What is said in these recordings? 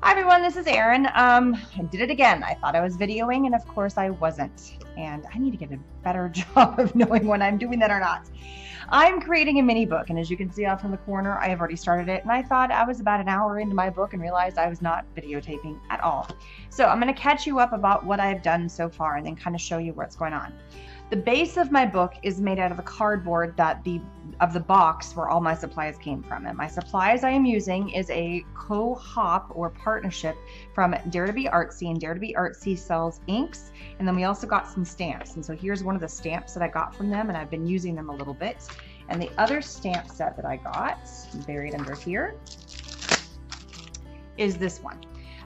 Hi everyone, this is Erin. I did it again. I thought I was videoing and of course I wasn't. And I need to get a better job of knowing when I'm doing that or not. I'm creating a mini book, and as you can see off in the corner, I have already started it, and I thought I was about an hour into my book and realized I was not videotaping at all. So I'm going to catch you up about what I've done so far and then kind of show you what's going on. The base of my book is made out of the cardboard that of the box where all my supplies came from. And my supplies I am using is a co-op or partnership from Dare to Be Artsy, and Dare to Be Artsy sells inks, and then we also got some stamps. And so here's one of the stamps that I got from them, and I've been using them a little bit. And the other stamp set that I got, buried under here, is this one.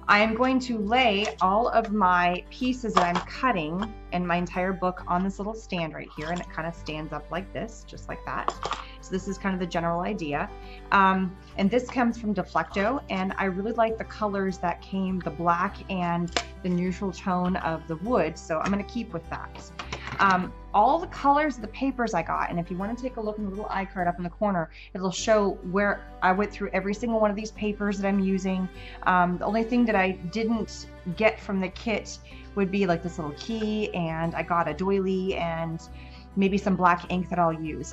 I am going to lay all of my pieces that I'm cutting in my entire book on this little stand right here, and it kind of stands up like this, just like that. So this is kind of the general idea. And this comes from Deflecto, and I really like the colors that came, the black and the neutral tone of the wood, so I'm going to keep with that. All the colors of the papers I got, and if you want to take a look in the little iCard up in the corner, it'll show where I went through every single one of these papers that I'm using. The only thing that I didn't get from the kit would be like this little key, and I got a doily and maybe some black ink that I'll use.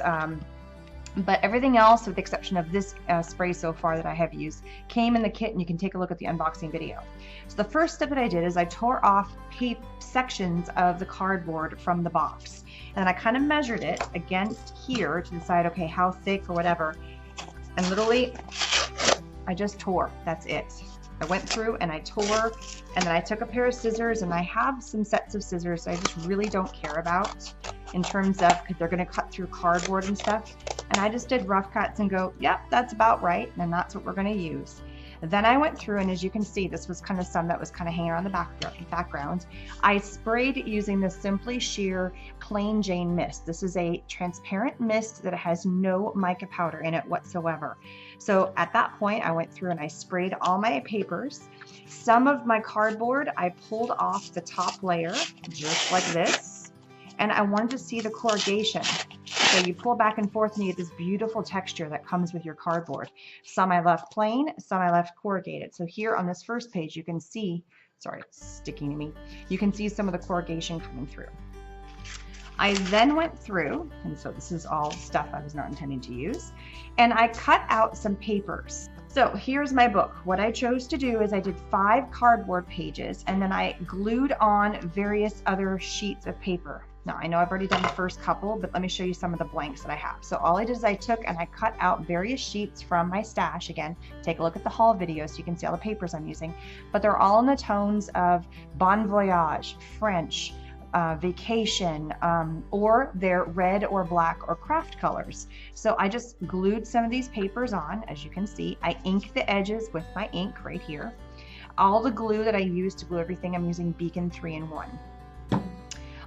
But everything else, with the exception of this spray so far that I have used, came in the kit, and you can take a look at the unboxing video. So the first step that I did is I tore off sections of the cardboard from the box, and I kind of measured it against here to decide, okay, how thick or whatever, and literally I just tore. That's it. I went through and I tore, and then I took a pair of scissors, and I have some sets of scissors I just really don't care about in terms of, because they're going to cut through cardboard and stuff, and I just did rough cuts and go, yep, that's about right, and that's what we're going to use. Then I went through, and as you can see, this was kind of some that was kind of hanging around the background. I sprayed using the Simply Sheer Plain Jane Mist. This is a transparent mist that has no mica powder in it whatsoever. So at that point, I went through and I sprayed all my papers. Some of my cardboard, I pulled off the top layer, just like this, and I wanted to see the corrugation. So you pull back and forth and you get this beautiful texture that comes with your cardboard. Some I left plain, some I left corrugated. So here on this first page, you can see, sorry, it's sticking to me. You can see some of the corrugation coming through. I then went through, and so this is all stuff I was not intending to use, and I cut out some papers. So here's my book. What I chose to do is I did 5 cardboard pages, and then I glued on various other sheets of paper. Now, I know I've already done the first couple, but let me show you some of the blanks that I have. So all I did is I took and I cut out various sheets from my stash. Again, take a look at the haul video so you can see all the papers I'm using. But they're all in the tones of Bon Voyage, French, vacation, or they're red or black or craft colors. So I just glued some of these papers on. As you can see, I inked the edges with my ink right here. All the glue that I use to glue everything, I'm using Beacon 3-in-1.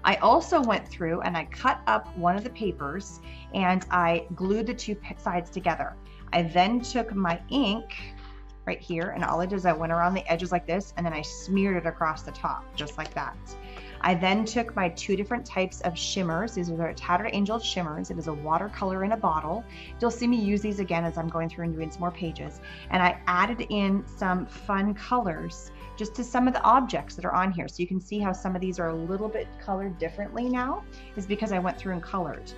I also went through and I cut up one of the papers and I glued the 2 sides together. I then took my ink right here, and all I did is I went around the edges like this, and then I smeared it across the top, just like that. I then took my 2 different types of shimmers. These are the Tattered Angels shimmers. It is a watercolor in a bottle. You'll see me use these again as I'm going through and doing some more pages. And I added in some fun colors just to some of the objects that are on here. So you can see how some of these are a little bit colored differently now, is because I went through and colored.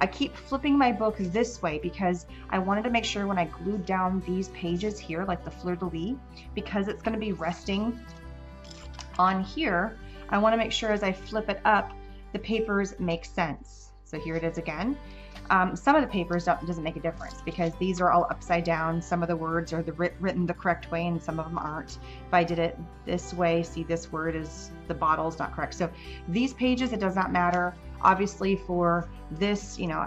I keep flipping my book this way because I wanted to make sure when I glued down these pages here, like the fleur-de-lis, because it's going to be resting on here, I want to make sure as I flip it up, the papers make sense. So here it is again. Some of the papers doesn't make a difference because these are all upside down. Some of the words are written the correct way and some of them aren't. If I did it this way, see, this word is, the bottle is not correct. So these pages, it does not matter. Obviously for this, you know,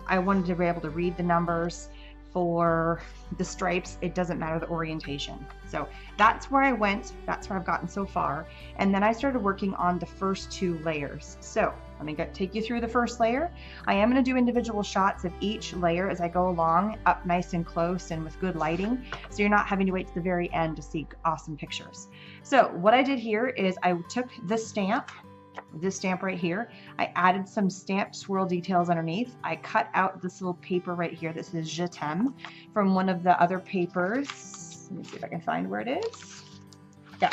I wanted to be able to read the numbers. For the stripes, it doesn't matter the orientation. So that's where I went. That's where I've gotten so far. And then I started working on the first 2 layers. So let me take you through the first layer. I am going to do individual shots of each layer as I go along, up nice and close and with good lighting, so you're not having to wait to the very end to see awesome pictures. So what I did here is I took this stamp right here. I added some stamped swirl details underneath. I cut out this little paper right here. This is Je t'aime from one of the other papers. Let me see if I can find where it is. Yeah.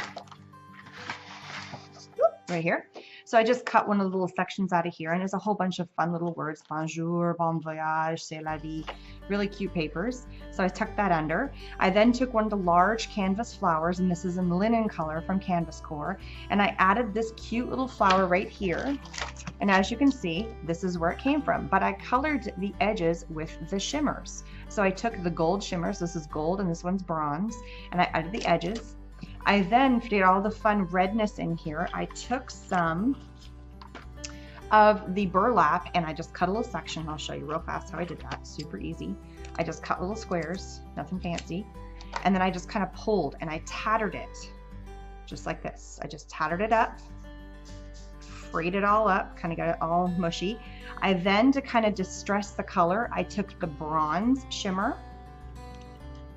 Right here. So I just cut one of the little sections out of here, and there's a whole bunch of fun little words. Bonjour, bon voyage, c'est la vie. Really cute papers. So I tucked that under. I then took one of the large canvas flowers, and this is in linen color from Canvas Core, and I added this cute little flower right here. And as you can see, this is where it came from, but I colored the edges with the shimmers. So I took the gold shimmers, this is gold and this one's bronze, and I added the edges. I then did all the fun redness in here. I took some of the burlap and I just cut a little section. I'll show you real fast how I did that. Super easy. I just cut little squares, nothing fancy. And then I just kind of pulled and I tattered it just like this. I just tattered it up, frayed it all up, kind of got it all mushy. I then, to kind of distress the color, I took the bronze shimmer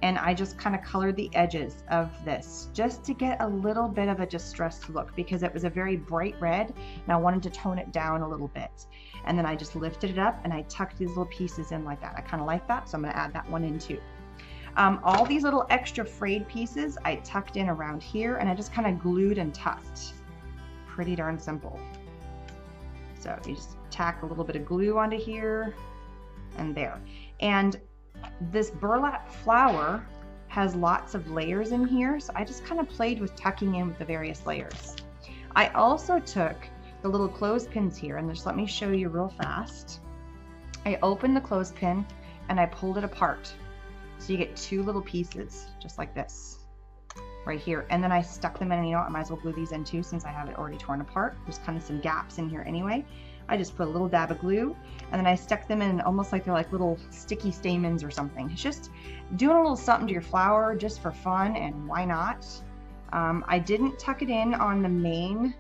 and I just kind of colored the edges of this just to get a little bit of a distressed look because it was a very bright red and I wanted to tone it down a little bit. And then I just lifted it up and I tucked these little pieces in like that. I kind of like that, so I'm going to add that one in too. All these little extra frayed pieces I tucked in around here and I just kind of glued and tucked. Pretty darn simple. So you just tack a little bit of glue onto here and there. And this burlap flower has lots of layers in here, so I just kind of played with tucking in with the various layers. I also took the little clothespins here, and just let me show you real fast. I opened the clothespin and I pulled it apart. So you get two little pieces, just like this, right here. And then I stuck them in, and you know what, I might as well glue these in too since I have it already torn apart. There's kind of some gaps in here anyway. I just put a little dab of glue and then I stuck them in almost like they're like little sticky stamens or something. It's just doing a little something to your flower just for fun, and why not? I didn't tuck it in on the main,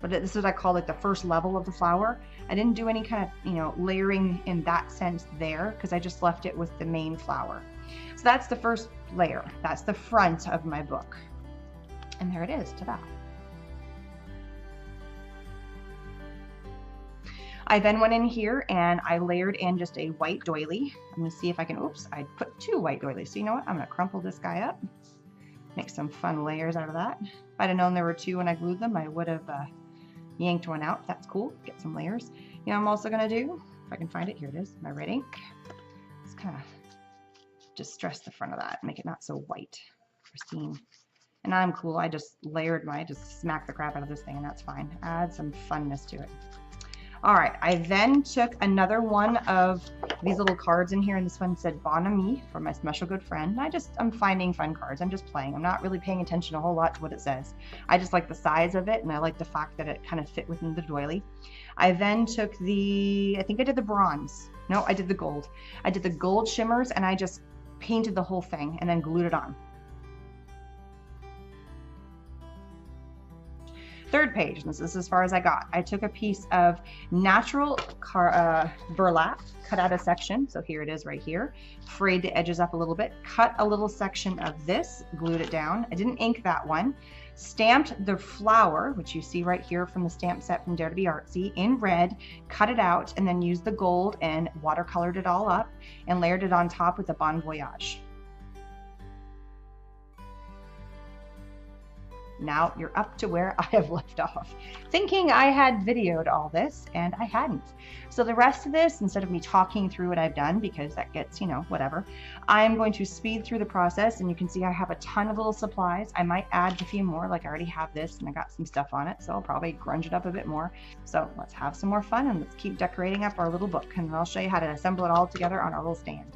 but this is what I call like the first level of the flower. I didn't do any kind of, you know, layering in that sense there because I just left it with the main flower. So that's the first layer. That's the front of my book. And there it is, ta-da. I then went in here and I layered in just a white doily. Let me see if I can, oops, I put two white doilies. So you know what, I'm gonna crumple this guy up, make some fun layers out of that. If I'd have known there were two when I glued them, I would have yanked one out. That's cool, get some layers. You know what I'm also gonna do, if I can find it, here it is, my red ink. Just kind of distress the front of that, make it not so white, pristine. And I'm cool, I just layered I just smacked the crap out of this thing and that's fine. Add some funness to it. All right, I then took another one of these little cards in here, and this one said Bon Ami for my special good friend. I'm finding fun cards. I'm just playing. I'm not really paying attention a whole lot to what it says. I just like the size of it, and I like the fact that it kind of fit within the doily. I then took I think I did the bronze. No, I did the gold. I did the gold shimmers, and I just painted the whole thing and then glued it on. Third page, and this is as far as I got. I took a piece of natural burlap, cut out a section, so here it is right here, frayed the edges up a little bit, cut a little section of this, glued it down. I didn't ink that one. Stamped the flower, which you see right here from the stamp set from Dare to be Artsy, in red, cut it out, and then used the gold and watercolored it all up and layered it on top with a Bon Voyage. Now you're up to where I have left off, thinking I had videoed all this, and I hadn't. So the rest of this, instead of me talking through what I've done, because that gets, you know, whatever, I'm going to speed through the process, and you can see I have a ton of little supplies. I might add a few more, like I already have this, and I got some stuff on it, so I'll probably grunge it up a bit more. So let's have some more fun, and let's keep decorating up our little book, and I'll show you how to assemble it all together on our little stand.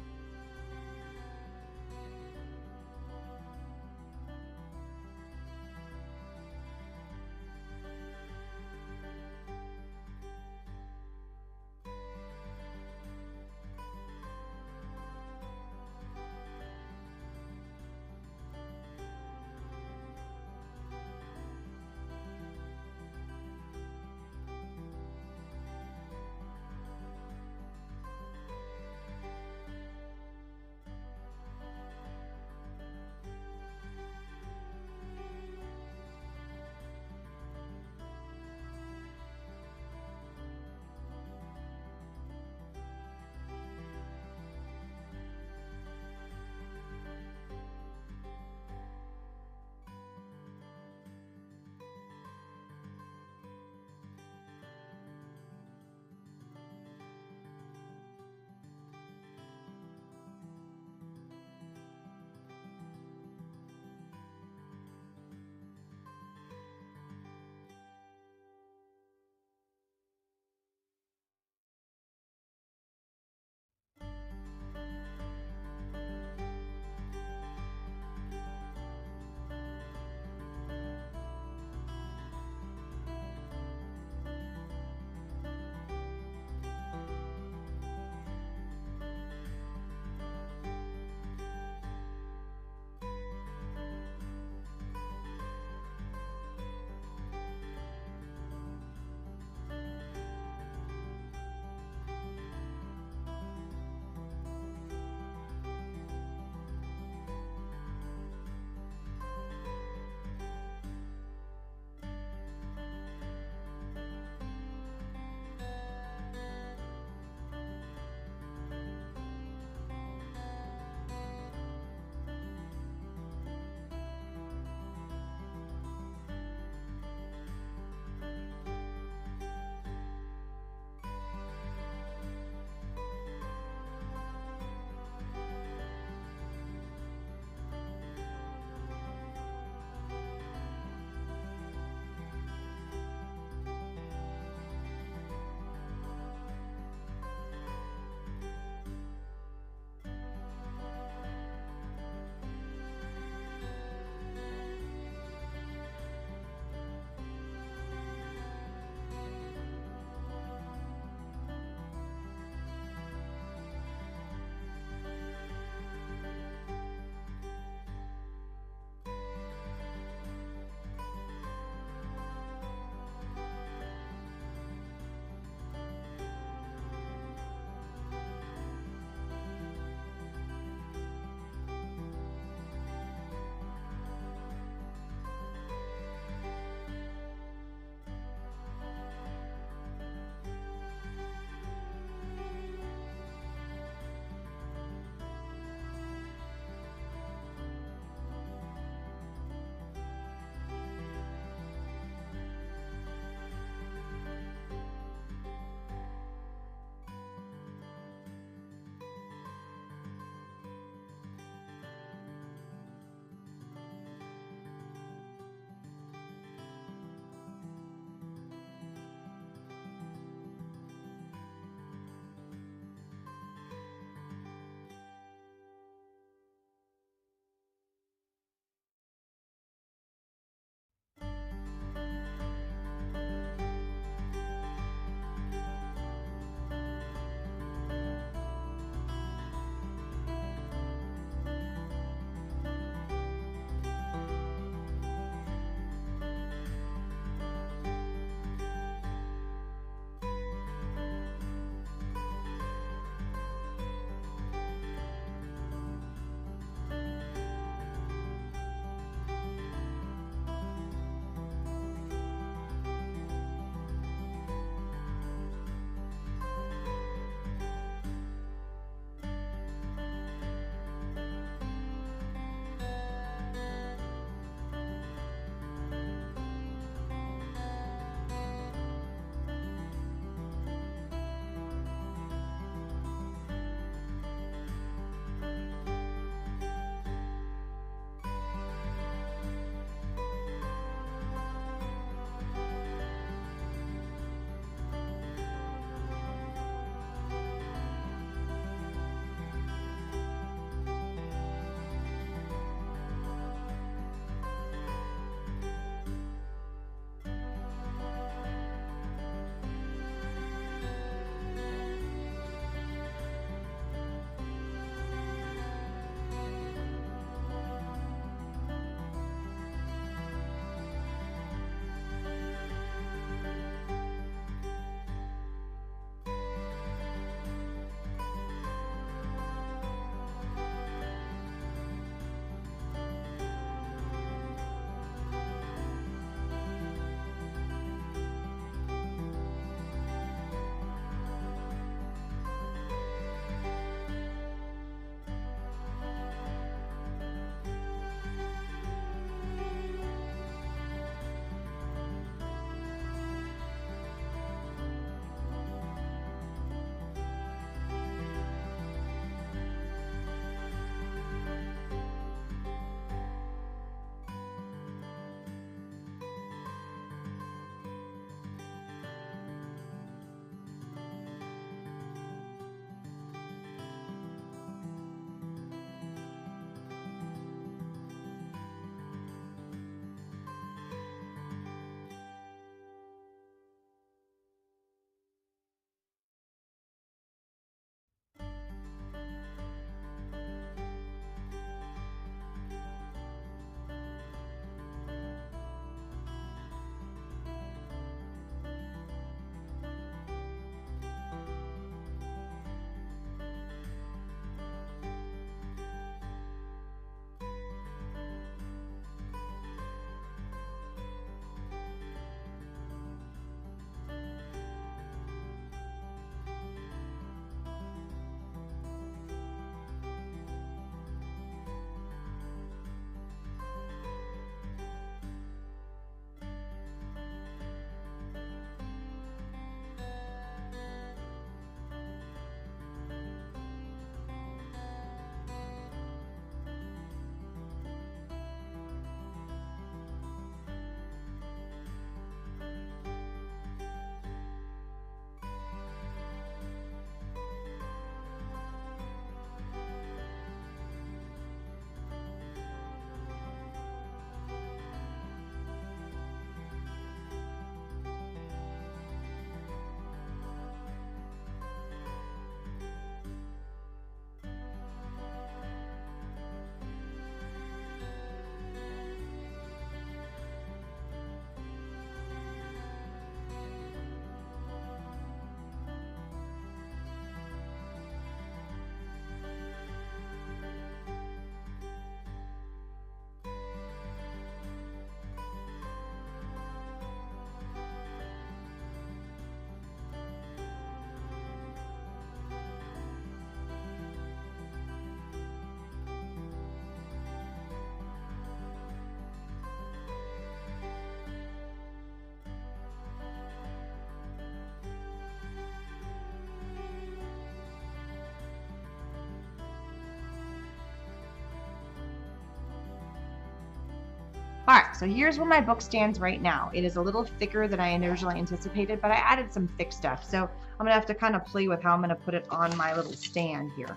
All right, so here's where my book stands right now. It is a little thicker than I originally anticipated, but I added some thick stuff. So I'm gonna have to kind of play with how I'm gonna put it on my little stand here.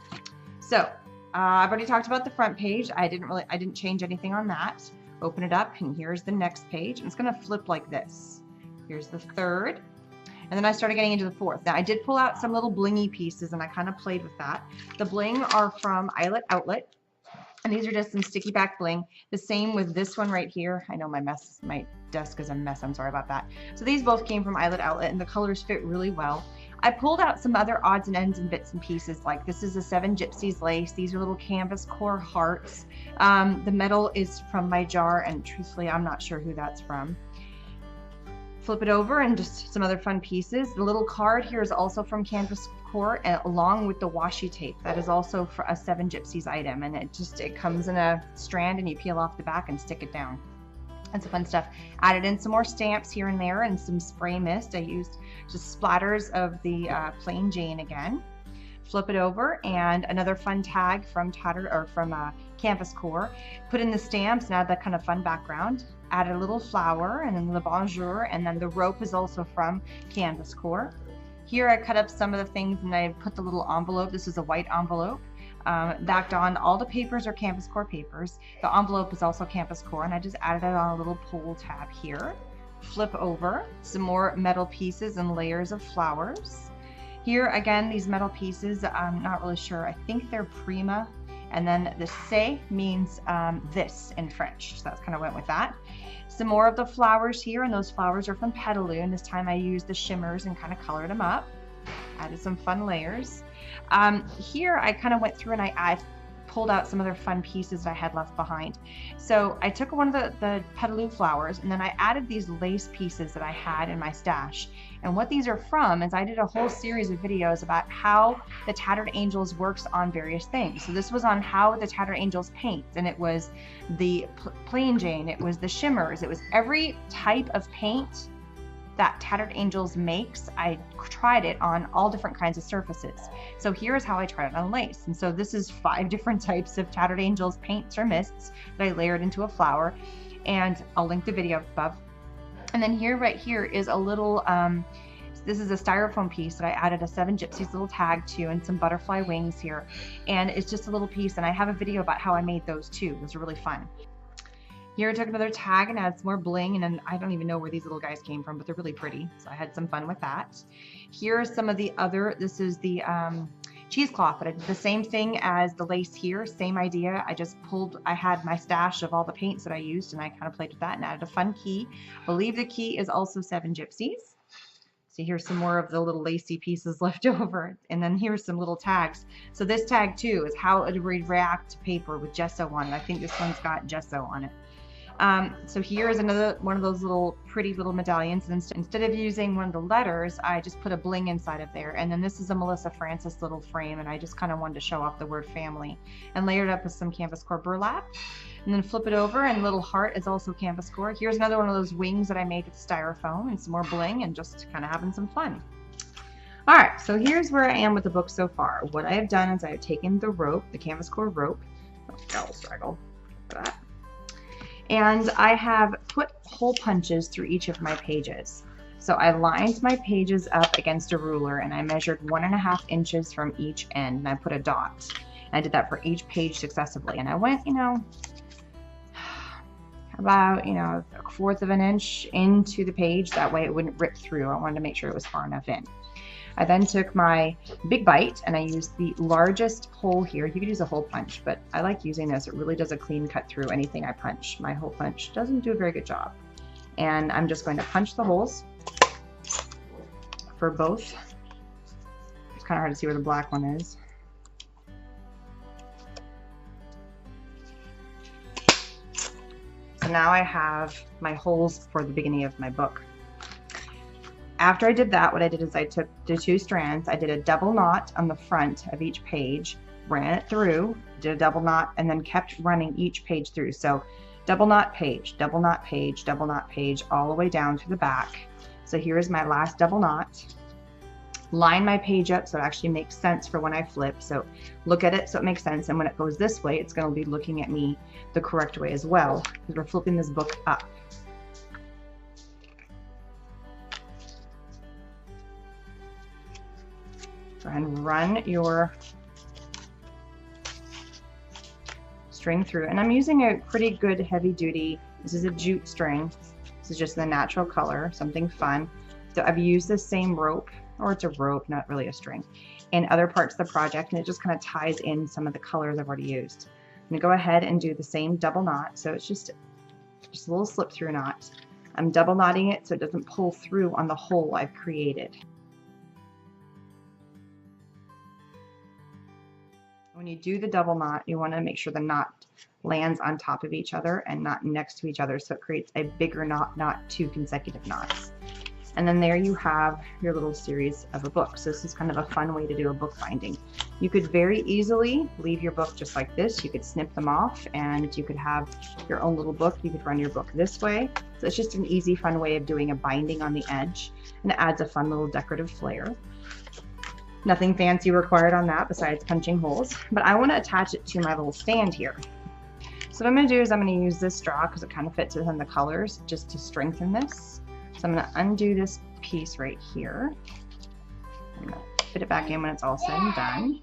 So I've already talked about the front page. I didn't change anything on that. Open it up, and here's the next page. And it's gonna flip like this. Here's the third. And then I started getting into the fourth. Now I did pull out some little blingy pieces, and I kind of played with that. The bling are from Eyelet Outlet. And these are just some sticky back bling. The same with this one right here. I know my desk is a mess. I'm sorry about that. So these both came from Eyelet Outlet, and the colors fit really well. I pulled out some other odds and ends and bits and pieces. Like this is a 7 Gypsies lace. These are little canvas core hearts. The metal is from my jar, and truthfully, I'm not sure who that's from. Flip it over, and just some other fun pieces. The little card here is also from Canvas Core, along with the washi tape. That is also for a 7 Gypsies item, and it comes in a strand, and you peel off the back and stick it down. That's fun stuff. Added in some more stamps here and there, and some spray mist. I used just splatters of the plain Jane again. Flip it over, and another fun tag from Canvas Core. Put in the stamps and add that kind of fun background. Added a little flower, and then the bonjour, and then the rope is also from Canvas Core. Here I cut up some of the things, and I put the little envelope. This is a white envelope. Backed on. All the papers are Canvas Core papers. The envelope is also Canvas Core, and I just added it on a little pull tab here. Flip over, some more metal pieces and layers of flowers. Here again, these metal pieces, I'm not really sure. I think they're Prima. And then the "c'est" means this in French. So that's kind of went with that. Some more of the flowers here, and those flowers are from Petaloo. And this time I used the shimmers and kind of colored them up. Added some fun layers. Here I kind of went through, and I pulled out some other fun pieces that I had left behind. So I took one of the Petaloo flowers, and then I added these lace pieces that I had in my stash. And what these are from is I did a whole series of videos about how the Tattered Angels works on various things. So this was on how the Tattered Angels paints, and it was the plain Jane, it was the shimmers, it was every type of paint that Tattered Angels makes. I tried it on all different kinds of surfaces. So here's how I tried it on lace. And so this is 5 different types of Tattered Angels paints or mists that I layered into a flower, and I'll link the video above. And then here, right here, is a little, this is a styrofoam piece that I added a 7 Gypsies little tag to, and some butterfly wings here. And it's just a little piece, and I have a video about how I made those too. Those are really fun. Here I took another tag and added some more bling, and then I don't even know where these little guys came from, but they're really pretty, so I had some fun with that. Here are some of the other, this is the cheesecloth, but I did the same thing as the lace here, same idea. I had my stash of all the paints that I used, and I kind of played with that and added a fun key. I believe the key is also 7 Gypsies. So here's some more of the little lacy pieces left over, and then here's some little tags. So this tag too is how it would react to paper with gesso on it. I think this one's got gesso on it. So here is another one of those little pretty little medallions, and instead of using one of the letters, I just put a bling inside of there. And then this is a Melissa Francis little frame, and I just kind of wanted to show off the word family, and layered up with some Canvas Core burlap. And then flip it over, and little heart is also Canvas Core. Here's another one of those wings that I made with styrofoam, and some more bling, and just kind of having some fun. All right, so here's where I am with the book so far. What I have done is I have taken the rope, the Canvas Core rope, and I have put hole punches through each of my pages. So I lined my pages up against a ruler, and I measured 1.5 inches from each end, and I put a dot. And I did that for each page successively. And I went, about, 1/4 of an inch into the page. That way it wouldn't rip through. I wanted to make sure it was far enough in. I then took my big bite, and I used the largest hole here. You could use a hole punch, but I like using this. It really does a clean cut through anything I punch. My hole punch doesn't do a very good job. And I'm just going to punch the holes for both. It's kind of hard to see where the black one is. So now I have my holes for the beginning of my book. After I did that, what I did is I took the 2 strands, I did a double knot on the front of each page, ran it through, did a double knot, and then kept running each page through. So double knot page, double knot page, double knot page, all the way down to the back. So here is my last double knot. line my page up so it actually makes sense for when I flip. So look at it so it makes sense, and when it goes this way, it's going to be looking at me the correct way as well, because we're flipping this book up. Go ahead and run your string through, and I'm using a pretty good heavy duty, this is a jute string. This is just the natural color, something fun. So I've used the same rope, or it's a rope, not really a string, in other parts of the project, and it just kind of ties in some of the colors I've already used. I'm gonna go ahead and do the same double knot. So it's just a little slip through knot. I'm double knotting it so it doesn't pull through on the hole I've created. When you do the double knot, you want to make sure the knot lands on top of each other and not next to each other, so it creates a bigger knot, not two consecutive knots. And then there you have your little series of a book. So this is kind of a fun way to do a book binding. You could very easily leave your book just like this. You could snip them off and you could have your own little book. You could run your book this way. So it's just an easy, fun way of doing a binding on the edge, and it adds a fun little decorative flair. Nothing fancy required on that besides punching holes, but I want to attach it to my little stand here. So what I'm going to do is I'm going to use this straw because it kind of fits within the colors just to strengthen this. So I'm going to undo this piece right here. I'm going to fit it back in when it's all said and done.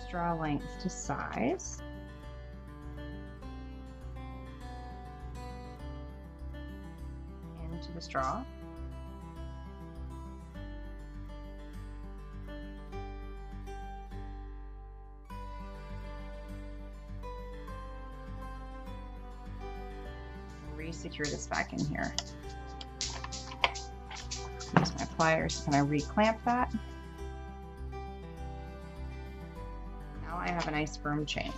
Straw length to size. Into the straw. Secure this back in here. Use my pliers to kind of re-clamp that. Now I have a nice firm chain.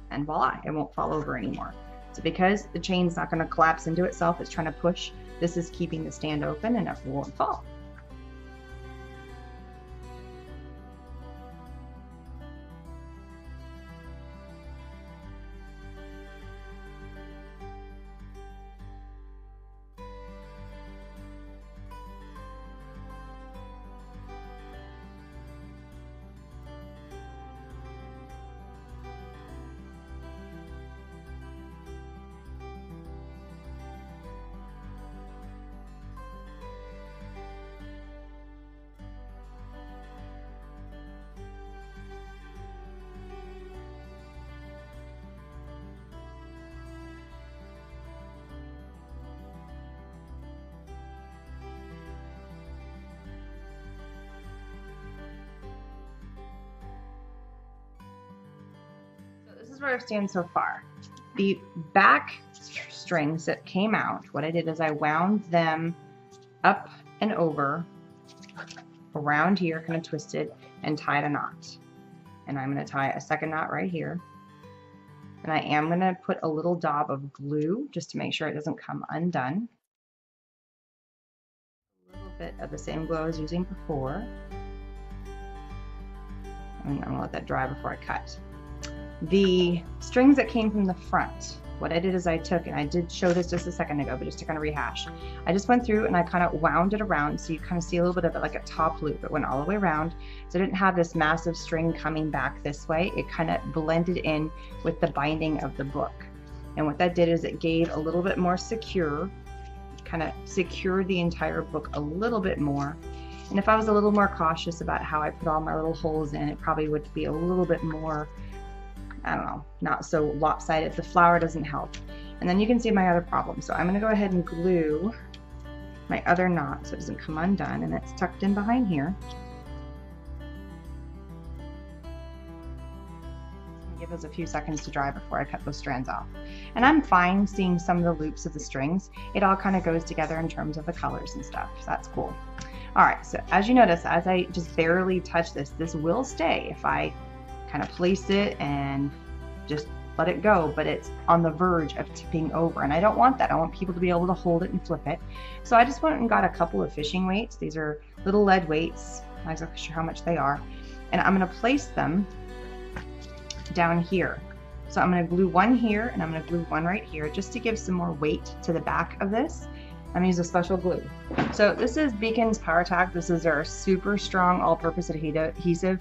And voila, it won't fall over anymore. So because the chain's not going to collapse into itself, it's trying to push, this is keeping the stand open and it won't fall. Where I stand so far. The back strings that came out, what I did is I wound them up and over around here, kind of twisted, and tied a knot. And I'm going to tie a second knot right here. And I am going to put a little daub of glue just to make sure it doesn't come undone. A little bit of the same glue I was using before. And I'm going to let that dry before I cut. The strings that came from the front, what I did is I took, and I did show this just a second ago, but just to kind of rehash, I just went through and I kind of wound it around so you kind of see a little bit of it like a top loop. It went all the way around, so I didn't have this massive string coming back this way. It kind of blended in with the binding of the book. And what that did is it gave a little bit more secure, kind of secured the entire book a little bit more. And if I was a little more cautious about how I put all my little holes in, it probably would be a little bit more, I don't know, not so lopsided. The flower doesn't help. And then you can see my other problem. So I'm going to go ahead and glue my other knot so it doesn't come undone, and it's tucked in behind here. Give us a few seconds to dry before I cut those strands off. And I'm fine seeing some of the loops of the strings. It all kind of goes together in terms of the colors and stuff, so that's cool. All right, so as you notice, as I just barely touch this, this will stay if I kind of place it and just let it go, but it's on the verge of tipping over, and I don't want that. I want people to be able to hold it and flip it. So I just went and got a couple of fishing weights. These are little lead weights. I'm not exactly sure how much they are, and I'm going to place them down here. So I'm going to glue one here and I'm going to glue one right here just to give some more weight to the back of this, I'm gonna use a special glue. So this is Beacon's Power Tack. This is their super strong all-purpose adhesive.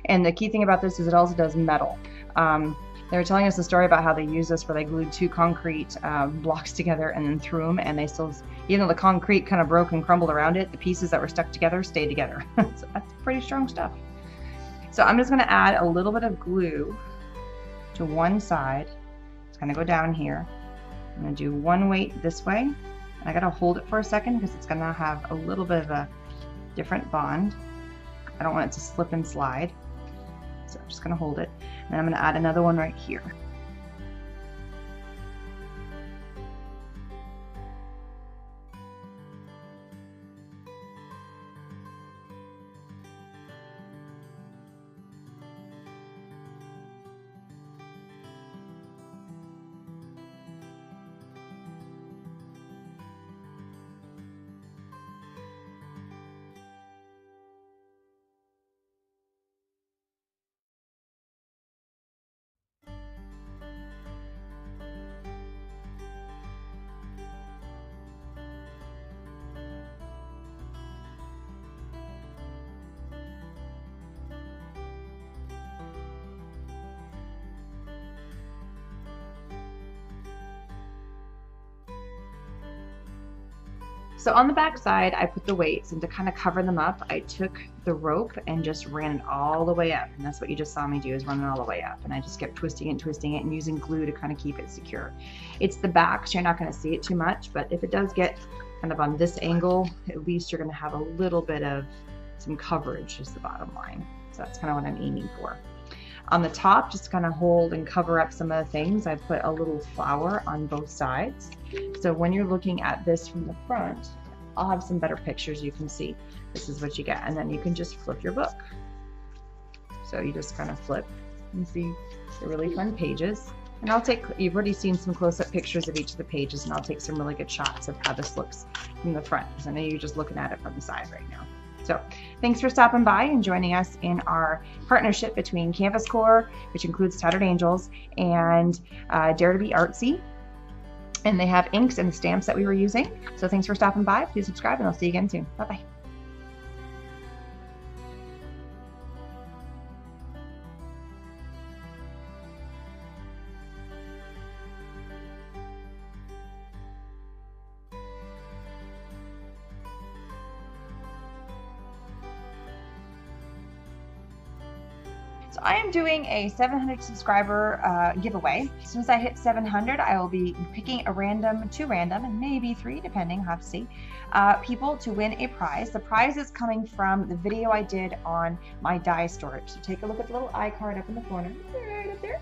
And the key thing about this is it also does metal. They were telling us a story about how they used this where they glued two concrete blocks together and then threw them, and they still, even though the concrete kind of broke and crumbled around it, the pieces that were stuck together stayed together. So that's pretty strong stuff. So I'm just gonna add a little bit of glue to one side. It's gonna go down here. I'm gonna do one weight this way. And I gotta hold it for a second because it's gonna have a little bit of a different bond. I don't want it to slip and slide. So I'm just gonna hold it. And I'm gonna add another one right here. So on the back side, I put the weights, and to kind of cover them up, I took the rope and just ran it all the way up. And that's what you just saw me do, is run it all the way up. And I just kept twisting it and using glue to kind of keep it secure. It's the back, so you're not going to see it too much, but if it does get kind of on this angle, at least you're going to have a little bit of some coverage is the bottom line. So that's kind of what I'm aiming for. On the top, just kind of hold and cover up some of the things, I put a little flower on both sides. So when you're looking at this from the front, I'll have some better pictures you can see. This is what you get. And then you can just flip your book. So you just kind of flip and see the really fun pages. And I'll take, you've already seen some close-up pictures of each of the pages, and I'll take some really good shots of how this looks from the front, because I know you're just looking at it from the side right now. So thanks for stopping by and joining us in our partnership between Canvas Core, which includes Tattered Angels, and Dare to Be Artsy. And they have inks and stamps that we were using. So thanks for stopping by. Please subscribe, and I'll see you again soon. Bye-bye. So I am doing a 700 subscriber giveaway. As soon as I hit 700, I will be picking two random, and maybe 3, depending, I'll have to see, people to win a prize. The prize is coming from the video I did on my die storage. So take a look at the little iCard up in the corner, right up there.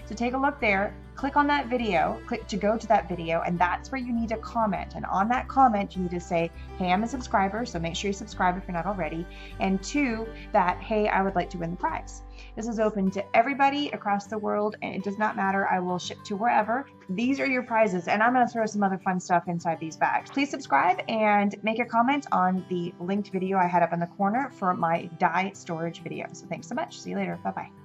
So take a look there, click on that video, click to go to that video, and that's where you need to comment. And on that comment, you need to say, hey, I'm a subscriber, so make sure you subscribe if you're not already. And 2, that, hey, I would like to win the prize. This is open to everybody across the world, and it does not matter. I will ship to wherever. These are your prizes, and I'm going to throw some other fun stuff inside these bags. Please subscribe and make a comment on the linked video I had up in the corner for my die storage video. So thanks so much. See you later. Bye-bye.